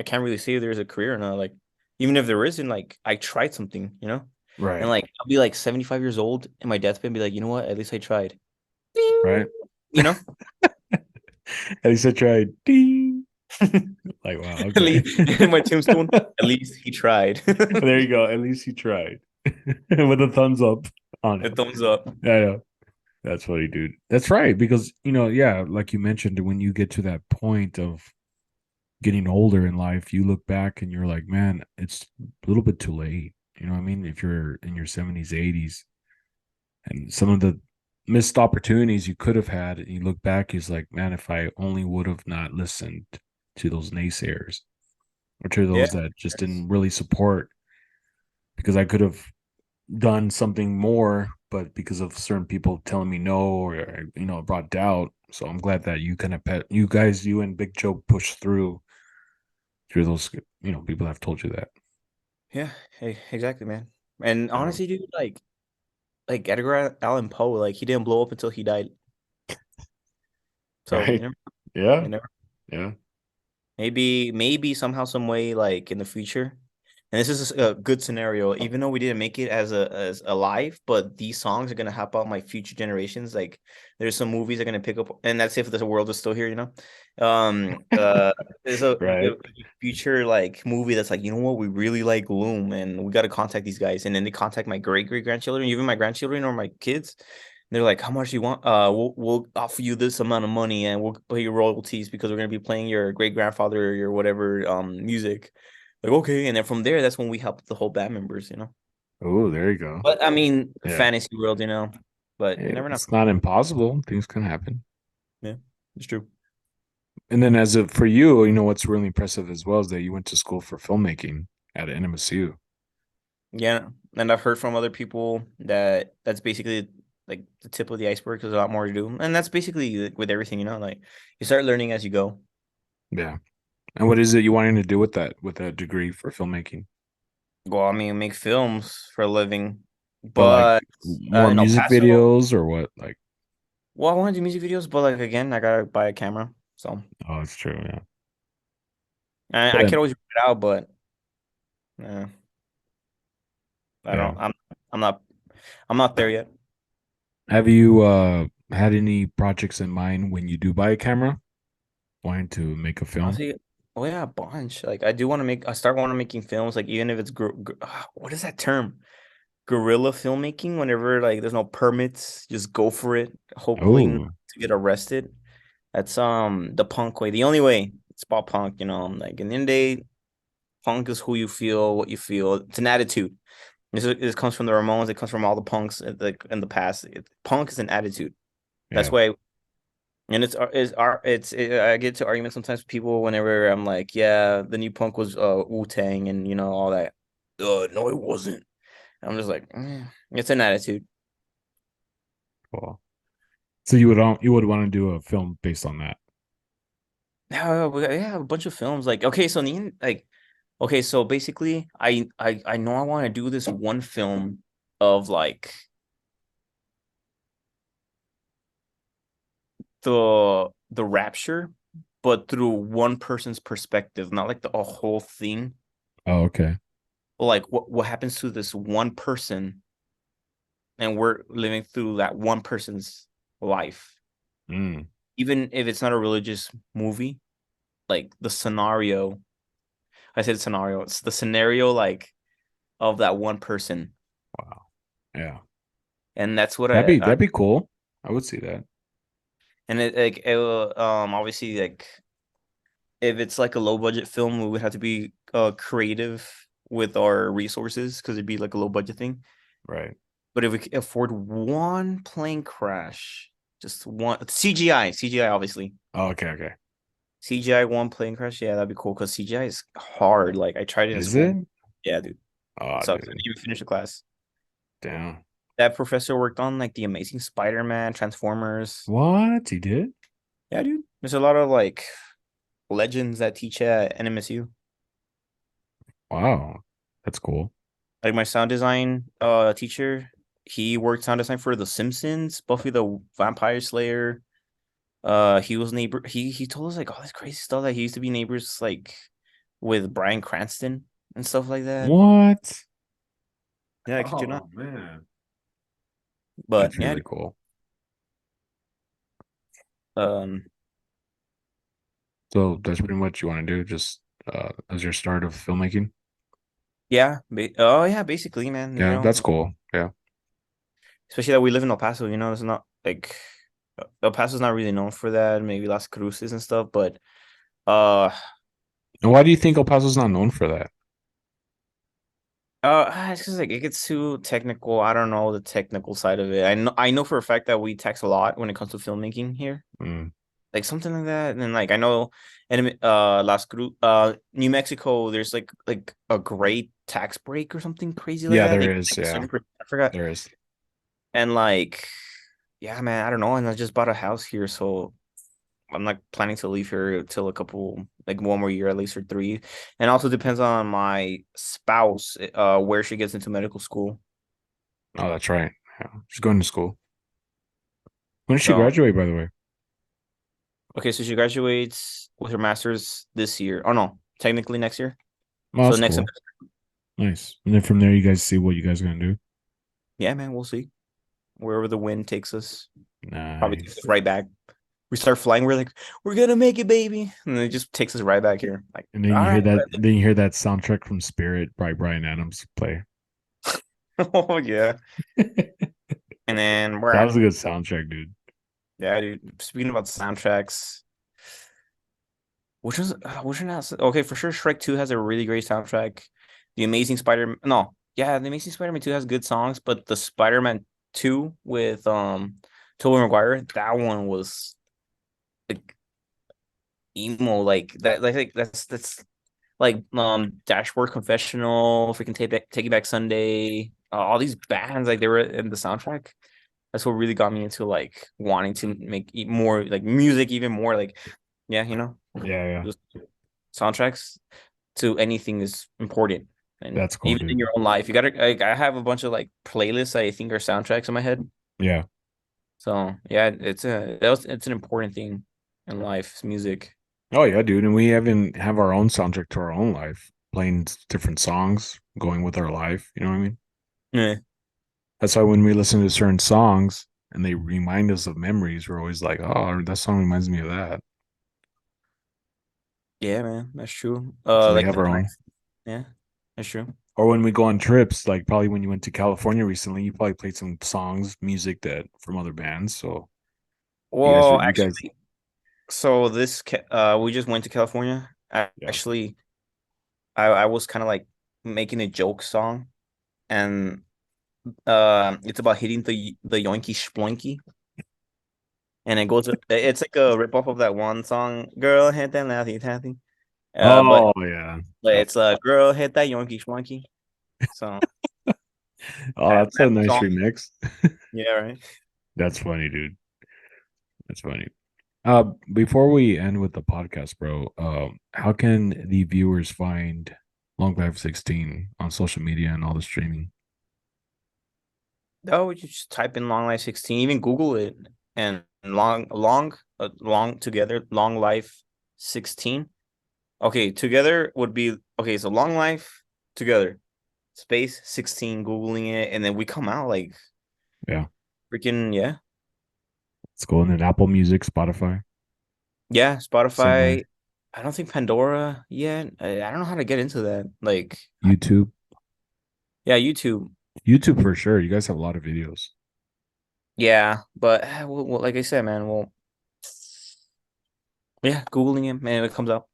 I can't really say there's a career or not. Like, even if there isn't, like I tried something. And right, like I'll be like 75 years old and my deathbed and be like, you know what? At least I tried. Ding! right. You know? At least I tried. Ding. Like, wow, At okay. least in my tombstone, at least he tried. There you go. At least he tried. With a thumbs up on A it. thumbs up. Yeah, yeah. That's funny, dude. That's right. Because, yeah, like you mentioned, when you get to that point of getting older in life, you look back and you're like, man, it's a little bit too late. You know what I mean? If you're in your 70s, 80s, and some of the missed opportunities you could have had, and you look back, is like, man, if I only would have not listened to those naysayers or to Yeah. those that just didn't really support, because I could have done something more, but because of certain people telling me no, or it brought doubt. So I'm glad that you kind of you guys, you and Big Joe pushed through those people that have told you that. Yeah. Hey, exactly, man. And Yeah. honestly, dude, like Edgar Allan Poe, like he didn't blow up until he died. So Right. Yeah. you never Yeah. maybe somehow, some way, like in the future. And this is a good scenario, even though we didn't make it as a live, but these songs are gonna help out my future generations. Like there's some movies are gonna pick up, and that's if the world is still here. Um, uh, there's Right. a future like movie that's like, you know what, we really like Loom, and we got to contact these guys, and then they contact my great grandchildren, even my grandchildren or my kids. They're like, how much do you want? We'll offer you this amount of money and we'll pay your royalties because we're gonna be playing your great grandfather or your whatever music. Like, okay, and then from there, that's when we help the whole band members. Oh, there you go. But I mean, Yeah. fantasy world. But you never know. It's not impossible. Things can happen. Yeah, it's true. And then as of for you, what's really impressive as well is that you went to school for filmmaking at NMSU. Yeah, and I've heard from other people that that's basically like the tip of the iceberg. There's a lot more to do, and that's basically like, with everything. Like you start learning as you go. Yeah. And what is it you wanting to do with that degree for filmmaking? Well, I mean, make films for a living. But like But more in El music Paso, videos or what? Like, well, I want to do music videos, but like again, I gotta buy a camera. So oh, it's true. Yeah. I But could always rent it out, but uh, I yeah. don't. I'm not. I'm not there yet. Have you had any projects in mind when you do buy a camera, wanting to make a film? Honestly, oh yeah, a bunch. Like I do want to make. I start want to making films. Like even if it's what is that term? Guerrilla filmmaking. Whenever like there's no permits, just go for it. Hopefully not Oh, to get arrested. That's the punk way. The only way. It's about punk. Like in the end of the day, punk is who you feel, what you feel. It's an attitude. This comes from the Ramones. It comes from all the punks like in the past. Punk is an attitude. That's yeah. why. And I get to arguments sometimes with people whenever I'm like, yeah, the new punk was Wu-Tang and all that. No, it wasn't. I'm just like, it's an attitude. Cool. So you would want to do a film based on that. Yeah, yeah, a bunch of films. Like, okay, so okay, so basically, I know I want to do this one film of like the rapture, but through one person's perspective, not like the a whole thing. Oh, okay. But like what happens to this one person, and we're living through that one person's life, Mm, even if it's not a religious movie. Like the scenario, I said scenario. It's the scenario like of that one person, wow. Yeah. and that's what That'd be cool. I would see that. and it will, obviously like if it's like a low budget film, we would have to be creative with our resources because it'd be like a low budget thing. Right. But if we could afford one plane crash, just one CGI obviously. Oh, okay, okay. CGI one plane crash, yeah, that'd be cool because CGI is hard. Like I tried it in Is school. it? Yeah, dude. Oh, So I didn't dude. even finish the class. Damn. That professor worked on like the Amazing Spider-Man, Transformers. What? He did? Yeah, dude. There's a lot of like legends that teach at NMSU. Wow. That's cool. Like my sound design teacher, he worked sound design for The Simpsons, Buffy the Vampire Slayer. He was neighbor. He told us like all this crazy stuff that he used to be neighbors like with Bryan Cranston and stuff like that. What? Yeah, I kid you not. Oh man. But That's yeah, really cool. um, So that's pretty much you want to do, just as your start of filmmaking? yeah. Oh yeah, basically, man. Yeah, that's cool. Yeah. Especially that we live in El Paso. It's not like El Paso's not really known for that. Maybe Las Cruces and stuff, but uh, And why do you think El Paso's not known for that? it's just like it gets too technical. I don't know the technical side of it. I know for a fact that we tax a lot when it comes to filmmaking here, Mm. like something like that. And then like I know, and New Mexico, there's like a great tax break or something crazy like Yeah, that. there They is. like Yeah, I forgot. there is. And like, yeah, man, I don't know. And I just bought a house here, so I'm like planning to leave here till a couple, like one more year at least or three. And also depends on my spouse, where she gets into medical school. Oh, that's right. Yeah. She's going to school. When did she So, graduate, by the way? okay, so she graduates with her master's this year. Oh no, technically next year. Oh, So that's next cool. semester. Nice. And then from there, you guys see what you guys are gonna do. Yeah, man, we'll see. Wherever the wind takes us, probably takes us Nice. right back. We start flying, we're like, we're gonna make it, baby. And then it just takes us right back here. Like, And then all you hear right. that. Then you hear that soundtrack from Spirit by Brian Adams play. Oh yeah. That And then was a good soundtrack, dude. yeah, dude. Speaking about soundtracks, which one else? Okay, for sure, Shrek 2 has a really great soundtrack. The Amazing Spider-Man, no, yeah, The Amazing Spider-Man 2 has good songs, but the Spider-Man 2 with Tobey Maguire, that one was like emo, like that, like that's like Dashboard Confessional, freaking Take It Back Sunday, all these bands like they were in the soundtrack. That's what really got me into like wanting to make more like music, even more like yeah, Yeah, yeah. just soundtracks to anything is important. and That's cool, even in dude. your own life, you gotta. Like, I have a bunch of like playlists I think are soundtracks in my head. Yeah. So yeah, it's an important thing in life. It's music. Oh yeah, dude. And we even have our own soundtrack to our own life, playing different songs, going with our life. You know what I mean? Yeah, That's why when we listen to certain songs and they remind us of memories, we're always like, oh, that song reminds me of that. yeah, man, that's true. So we Like have the our own. nice, yeah, that's true. Or when we go on trips, like probably when you went to California recently, you probably played some songs, music that from other bands. So Well, you guys, actually, so we just went to California. yeah. Actually, I was kind of like making a joke song, and it's about hitting the yoinky sploinky, and it goes. It's like a rip off of that one song, "Girl Hit That Lathy Tathy." Uh, but Oh yeah. but Oh, it's "Girl Hit That Yoinky Schwanky." So oh, that's a that nice song, remix. yeah, right. That's funny, dude. That's funny. Before we end with the podcast, bro, how can the viewers find Long Life 16 on social media and all the streaming? Oh, you just type in "Long Life 16," even Google it, and long together, "Long Life 16." Okay, together would be okay. So "Long Life" together, space 16, Googling it, and then we come out like Yeah, freaking yeah. it's cool. And then Apple Music, Spotify, Yeah, somewhere, Spotify. I don't think Pandora yet. I don't know how to get into that. Like, YouTube, yeah, YouTube. YouTube for sure. You guys have a lot of videos. Yeah, but like I said, man, well, yeah, Googling it, man, it comes up.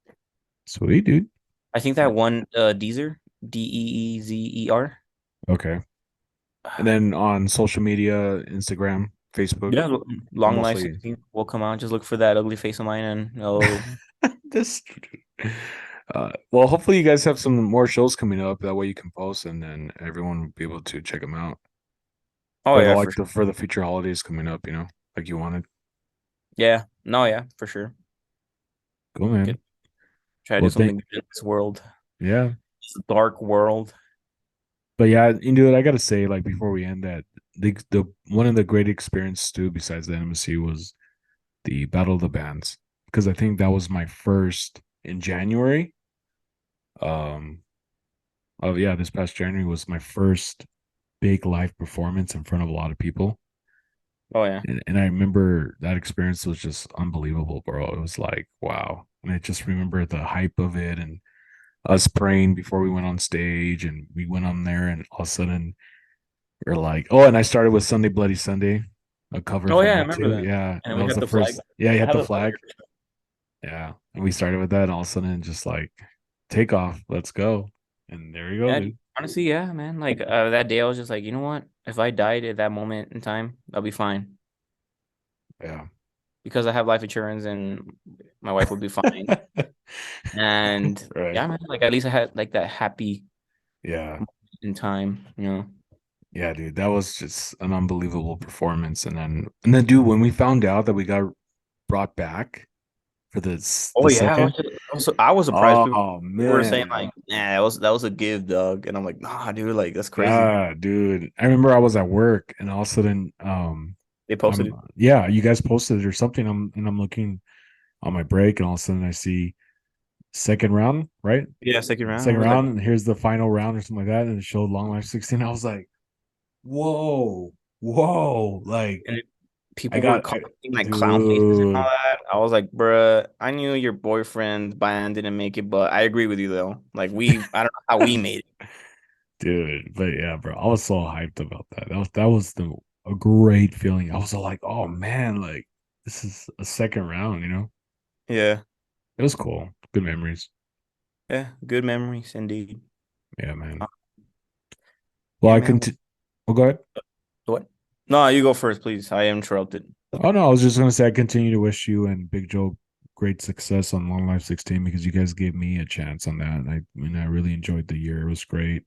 Sweet, dude. I think that one, Deezer, Deezer. Okay. And then on social media, Instagram, Facebook, Yeah, Long Life mostly 16 will come out. Just look for that ugly face of mine, and oh, this. Well, hopefully you guys have some more shows coming up. That way you can post, and then everyone will be able to check them out oh for the yeah, like the for the future holidays coming up. Like you wanted. yeah, no, yeah, for sure. Cool, man. Get try to do Well, something good in this world, yeah, this dark world. but yeah, you know, I gotta say, like before we end that, the one of the great experiences too, besides the NMC, was the Battle of the Bands because I think that was my first in January. Um, oh yeah, this past January was my first big live performance in front of a lot of people. Oh yeah, And I remember that experience was just unbelievable, bro. It was like, wow. And I just remember the hype of it and us praying before we went on stage. And we went on there, and all of a sudden, we're like, oh, and I started with Sunday Bloody Sunday, a cover oh from yeah, I that remember too. that. Yeah. And That we was had the the flag. first. Yeah, you I had have the the flag. flag. Yeah. And we started with that, and all of a sudden, just like, take off. Let's go. And there you go, Yeah, dude. honestly, yeah, man. Like that day, I was just like, you know what? If I died at that moment in time, I'll be fine Yeah. because I have life insurance and my wife would be fine. And Right. yeah, man, like at least I had like that happy Yeah. in time, you know. Yeah, dude, that was just an unbelievable performance. And then, dude, when we found out that we got brought back for Oh the yeah, second, I was surprised. People oh were saying man, like, "Nah, that was a give, dog," and I'm like, "Nah, dude, like that's crazy." yeah, dude. I remember I was at work, and all of a sudden, They posted it. yeah, you guys posted it or something. I'm looking on my break, and all of a sudden I see second round, right? Yeah, second round. I Second was like, round, and here's the final round or something like that, and it showed Long Life 16. I was like, whoa, whoa, like and I people were got, commenting like clown faces and all dude. that. I was like, bruh, I knew your boyfriend's band didn't make it, but I agree with you though. Like I don't know how we made it. Dude, but yeah, bro, I was so hyped about that. That was a great feeling. I was like, oh man, like this is a second round, you know? Yeah, It was cool. Good memories. yeah, good memories indeed. Yeah, Uh, man. Well, yeah, I man. continue. Oh, go ahead. What? No, you go first, please. I am interrupted. Oh no, I was just gonna say I continue to wish you and Big Joe great success on Long Life 16 because you guys gave me a chance on that. And I really enjoyed the year. It was great.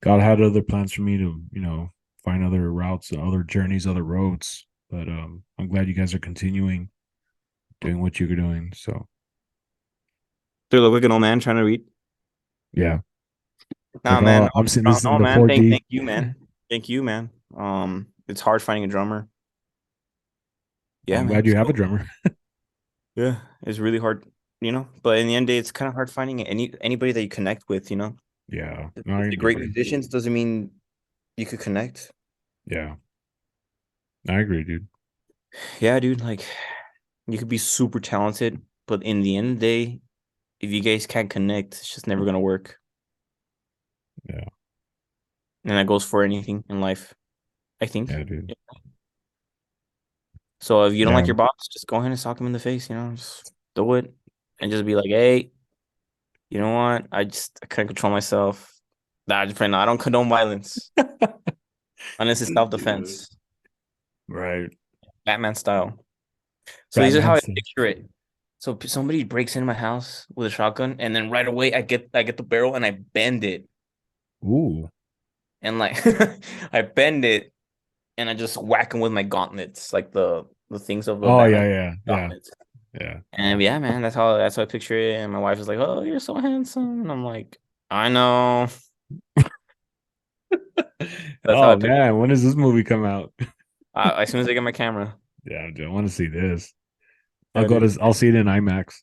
God had other plans for me to, find other routes, other journeys, other roads. But I'm glad you guys are continuing doing what you're doing. So Do you look like an old man trying to read? yeah. Nah, Like, man. oh, I'm seeing No, this in no, the man. Thank 4D. thank you, man. Thank you, man. It's hard finding a drummer. Yeah, I'm man. glad you have a So drummer. yeah, it's really hard, But in the end, day, it's kind of hard finding anybody that you connect with. Yeah, no, I If they're great agree. musicians, doesn't mean you could connect. Yeah, I agree, dude. Yeah, dude. Like you could be super talented, but in the end of the day, if you guys can't connect, it's just never gonna work. Yeah, And that goes for anything in life, I think. yeah, dude. Yeah. So if you don't like Yeah, your boss, just go ahead and sock him in the face. Just do it and just be like, hey, you know what? I can't control myself. Nah, just no, I don't condone violence unless it's dude. self-defense, Right. Batman style. So this is how Batman I stuff. picture it. So somebody breaks into my house with a shotgun, and then right away I get the barrel and I bend it, Ooh. and like I bend it, and I just whack him with my gauntlets, like the things of the Oh yeah, Batman yeah, yeah, gauntlets. yeah. And yeah, man, that's how I picture it. And my wife is like, "Oh, you're so handsome," and I'm like, "I know." That's how I Oh picture man, it. when does this movie come out? As soon as I get my camera, Yeah, dude, I want to see this. yeah, dude. I'll see it in IMAX.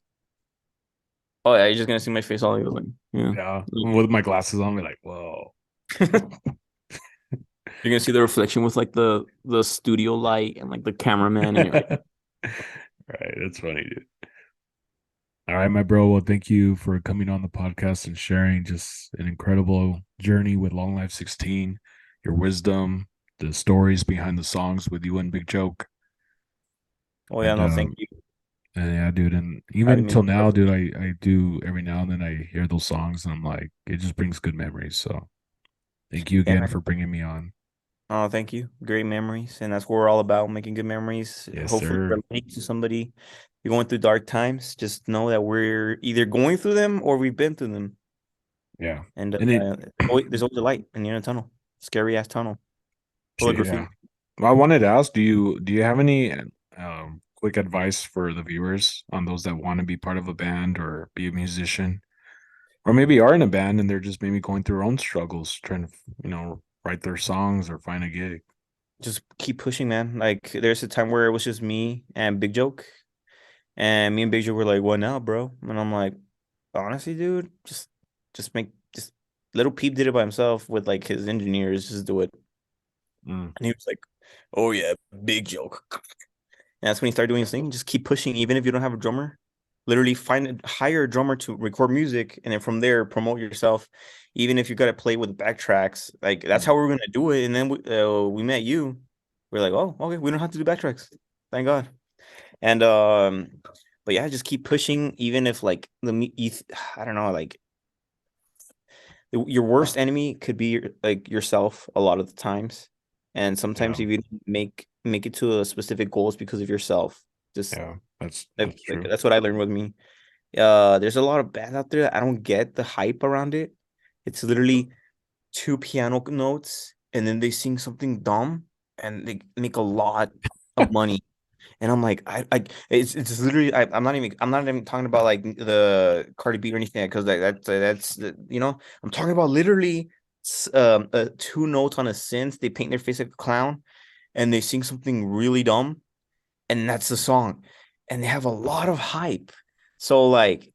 Oh yeah, you're just gonna see my face all like, yeah. Yeah, with my glasses on, be like, whoa. You're gonna see the reflection with like the studio light and like the cameraman, and you're like, Right, that's funny, dude. All right, my bro. Well, thank you for coming on the podcast and sharing just an incredible journey with Long Life 16, your wisdom, the stories behind the songs with you and Big Joke. "Oh yeah, And no, thank you and yeah, dude, and for even having me in till the now, dude, conversation." I do every now and then I hear those songs and I'm like, it just brings good memories. So thank you Yeah, again man. for bringing me on. Oh, thank you. Great memories, and that's what we're all about, making good memories. Yes, Hopefully, sir. relating to somebody. You're going through dark times. Just know that we're either going through them or we've been through them. Yeah. And And it there's always a light in the end of the tunnel. Scary ass tunnel full of shit, yeah. graffiti. Well, I wanted to ask, do you have any quick advice for the viewers on those that want to be part of a band or be a musician? Or maybe are in a band and they're just maybe going through their own struggles, trying to, write their songs or find a gig. Just keep pushing, man. Like there's a time where it was just me and Big Joke, and me and Big Joke were like, "What now, bro?" And I'm like, "Honestly, dude, just Little Peep did it by himself with like his engineers. Just do it." Mm, And he was like, "Oh yeah, Big Joke." And that's when he started doing his thing. Just keep pushing, even if you don't have a drummer. Literally hire a drummer to record music, and then from there promote yourself. Even if you got to play with backtracks, like that's how mm. we're gonna do it. And then we met you. We're like, oh, okay, we don't have to do backtracks. Thank God. And but yeah, just keep pushing, even if like I don't know, like your worst enemy could be like yourself a lot of the times, and sometimes Yeah, if you make it to a specific goal, it's because of yourself. Just yeah, like, that's like true. that's what I learned with me. There's a lot of bands out there that I don't get the hype around it. It's literally two piano notes, and then they sing something dumb, and they make a lot of money. And I'm like, it's literally I'm not even talking about like the Cardi B or anything because I'm talking about literally two notes on a synth. They paint their face like a clown and they sing something really dumb, and that's the song, and they have a lot of hype. So like,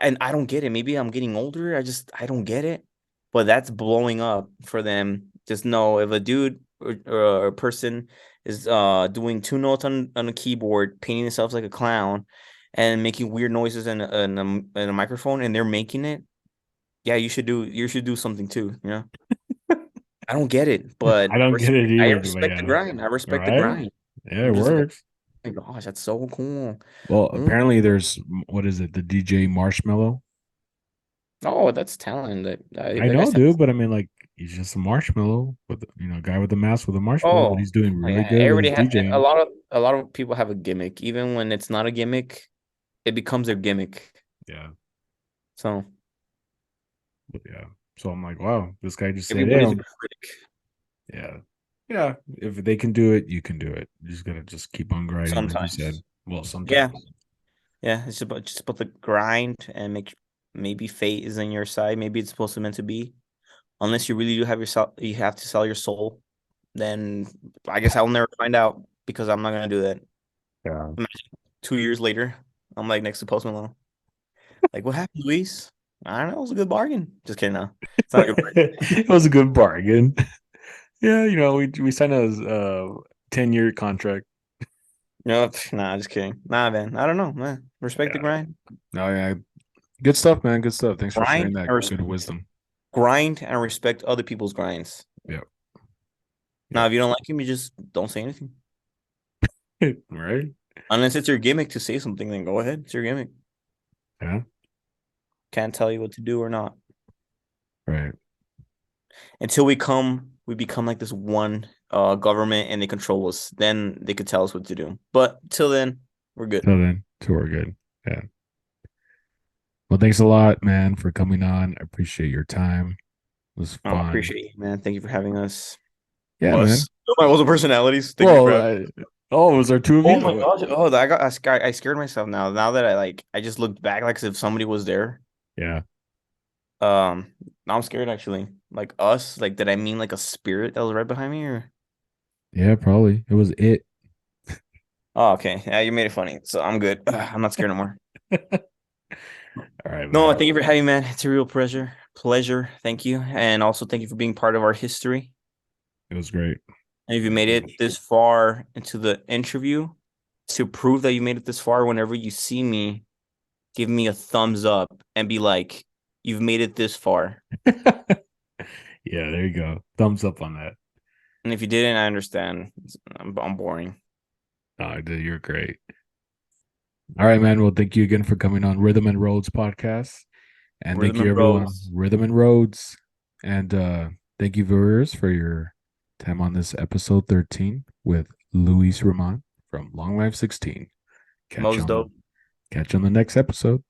and I don't get it. Maybe I'm getting older. I don't get it. But that's blowing up for them. Just know if a dude or a person is doing two notes on a keyboard, painting themselves like a clown, and making weird noises in a microphone, and they're making it. Yeah, you should do something too. I don't get it, but I don't get it I either, but respect the yeah, grind. I respect the right? grind. Yeah, it I'm just like, works. oh my gosh, that's so cool. Well, Oh, apparently there's what is it, the DJ Marshmallow? oh, that's talent. I That know, guy's dude, but I mean, like, he's just a marshmallow with a guy with a mask with a marshmallow, but Oh, he's doing oh really yeah. good with Everybody his ha DJing. a lot of people have a gimmick. Even when it's not a gimmick, it becomes their gimmick. Yeah, So but yeah. So I'm like, wow, this guy just said, everybody's yeah, a critic yeah, yeah. If they can do it, you can do it. You just gotta just keep on grinding, like you said. sometimes. Well, Yeah, sometimes. yeah. It's just about the grind and maybe fate is on your side. Maybe it's supposed to meant to be. Unless you really do have yourself, you have to sell your soul. Then I guess I'll never find out because I'm not gonna do that. Yeah. Imagine 2 years later, I'm like next to Post Malone. Like, what happened, Luis? I don't know. It was a good bargain. Just kidding. No, it's not a good bargain. It was a good bargain. Yeah, we signed a 10-year contract. No, nah, just kidding. Nah, man. I don't know, man. Respect the Yeah. grind. No, yeah. Good stuff, man. Good stuff. Thanks for sharing Grind that and good wisdom. grind and respect other people's grinds. Yeah. Now, Yeah. if you don't like him, you just don't say anything. Right? Unless it's your gimmick to say something, then go ahead. It's your gimmick. Yeah. Can't tell you what to do or not. Right. Until we become like this one government and they control us. Then they could tell us what to do. But till then, we're good. So then, so we're good. Yeah. Well, thanks a lot, man, for coming on. I appreciate your time. It was I fun. appreciate you, man. Thank you for having us. Yeah, man. Us. Oh, my also personalities. Thank you for Well, having. oh, it was our two of Oh you? my What? gosh. I scared myself now. Now that I just looked back like as if somebody was there. Yeah. Um, now I'm scared actually. Like us, like did I mean like a spirit that was right behind me or Yeah, probably. It was it. oh okay. Yeah, you made it funny. So I'm good. I'm not scared no more. All right, No, man. thank you for having me, man. It's a real pleasure. Pleasure. Thank you. And also thank you for being part of our history. It was great. And if you made it this far into the interview, to prove that you made it this far, whenever you see me, give me a thumbs up and be like, you've made it this far. Yeah, there you go. Thumbs up on that. And if you didn't, I understand. I'm boring. No, dude, you're great. All right, man. Well, thank you again for coming on Rhythm and Roads podcast. And thank Rhythm you and everyone, Rose. Rhythm and Roads. And thank you viewers for your time on this episode 13 with Luis Ramon from Long Life 16. Catch you Most on the dope. catch you on the next episode.